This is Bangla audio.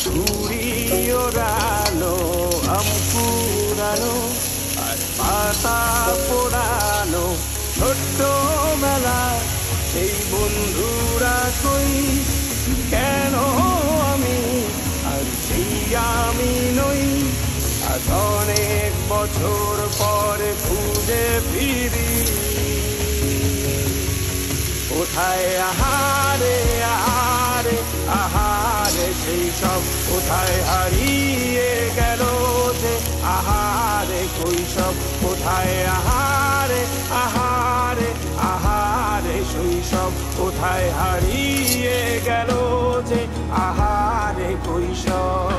ছুরি ওড়ানো, আম কুড়ানো আর পাতা পোড়ানো, ছোট্ট মেলা সেই বন্ধুরা কই, কেন আমি আর সেই আমি নই। আজ অনেক বছর পরে খুঁজে ফিরি, কোথায় আহারে আহারে আহারে সেই সব, কোথায় হারিয়ে গেল যে আহারে কৈশব, কোথায় আহারে আহারে আহারে শৈশব, কোথায় হারিয়ে গেল যে আহারে কৈশব।